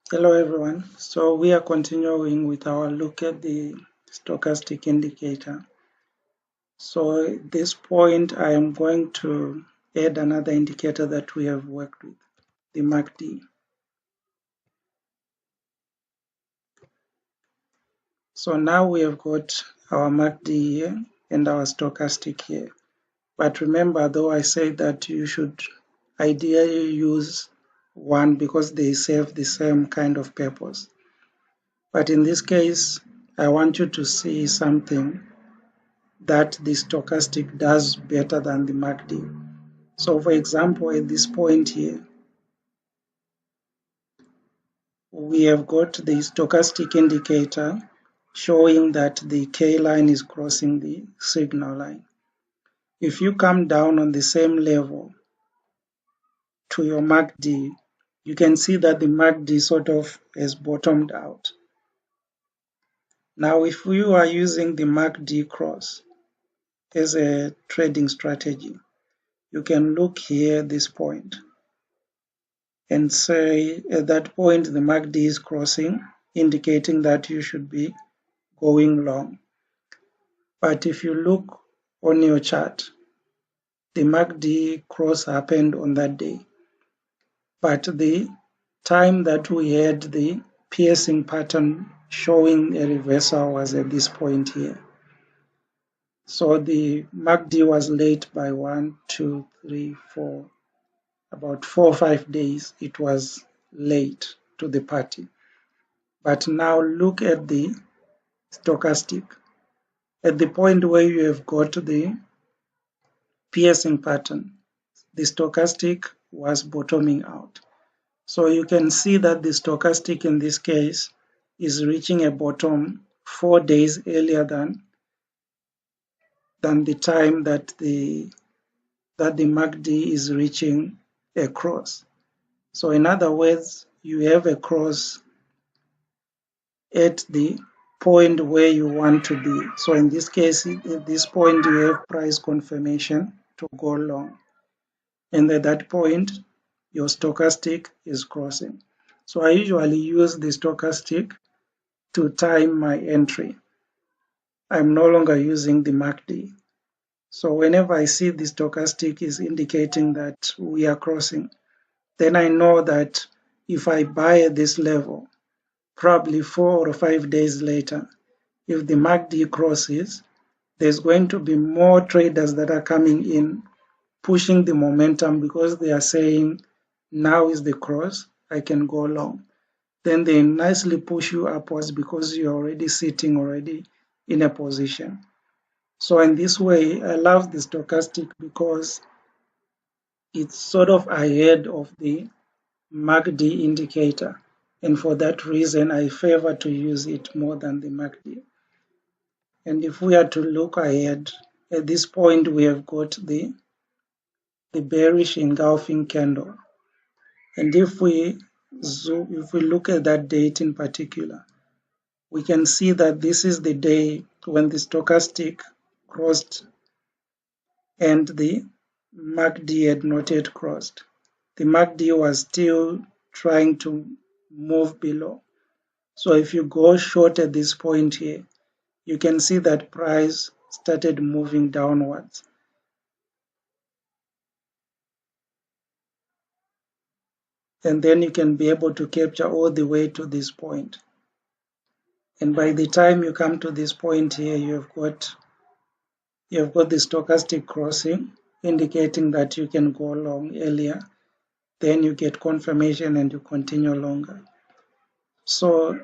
Hello everyone. So we are continuing with our look at the stochastic indicator. So at this point I am going to add another indicator that we have worked with, the MACD. So now we have got our MACD here and our stochastic here. But remember, though, I said that you should ideally use one because they serve the same kind of purpose. But in this case, I want you to see something that the stochastic does better than the MACD. So for example, at this point here, we have got the stochastic indicator showing that the K line is crossing the signal line. If you come down on the same level to your MACD, you can see that the MACD sort of has bottomed out. Now, if you are using the MACD cross as a trading strategy, you can look here at this point and say at that point the MACD is crossing, indicating that you should be going long. But if you look on your chart, the MACD cross happened on that day. But the time that we had the piercing pattern showing a reversal was at this point here. So the MACD was late by 1, 2, 3, 4, about 4 or 5 days. It was late to the party. But now look at the stochastic. At the point where you have got the piercing pattern, the stochastic was bottoming out. So you can see that the stochastic in this case is reaching a bottom 4 days earlier than the time that the MACD is reaching a cross. So in other words, you have a cross at the point where you want to be. So in this case, at this point, you have price confirmation to go long. And at that point, your stochastic is crossing. So I usually use the stochastic to time my entry. I'm no longer using the MACD. So whenever I see the stochastic is indicating that we are crossing, then I know that if I buy at this level, probably 4 or 5 days later, if the MACD crosses, there's going to be more traders that are coming in, pushing the momentum because they are saying, now is the cross, I can go long. Then they nicely push you upwards because you're already sitting already in a position. So in this way, I love the stochastic because it's sort of ahead of the MACD indicator. And for that reason, I favor to use it more than the MACD. And if we are to look ahead, at this point we have got the bearish engulfing candle. And if we look at that date in particular, we can see that this is the day when the stochastic crossed and the MACD had not yet crossed. The MACD was still trying to move below. So if you go short at this point here, you can see that price started moving downwards. And then you can be able to capture all the way to this point. And by the time you come to this point here, you've got the stochastic crossing, indicating that you can go long earlier. Then you get confirmation and you continue longer. So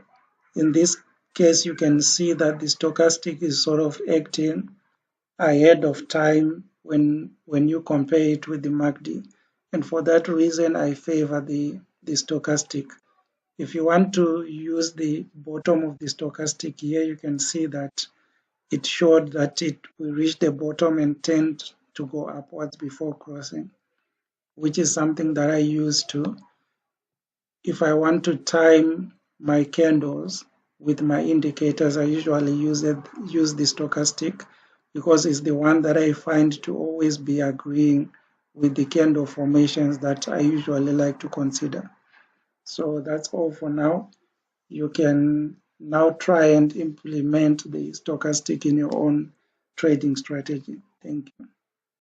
in this case, you can see that the stochastic is sort of acting ahead of time when you compare it with the MACD. And for that reason, I favor the stochastic. If you want to use the bottom of the stochastic here, you can see that it showed that it will reach the bottom and tend to go upwards before crossing, which is something that I use to, if I want to time my candles with my indicators, I usually use the stochastic because it's the one that I find to always be agreeing with the candle formations that I usually like to consider. So that's all for now. You can now try and implement the stochastic in your own trading strategy. Thank you.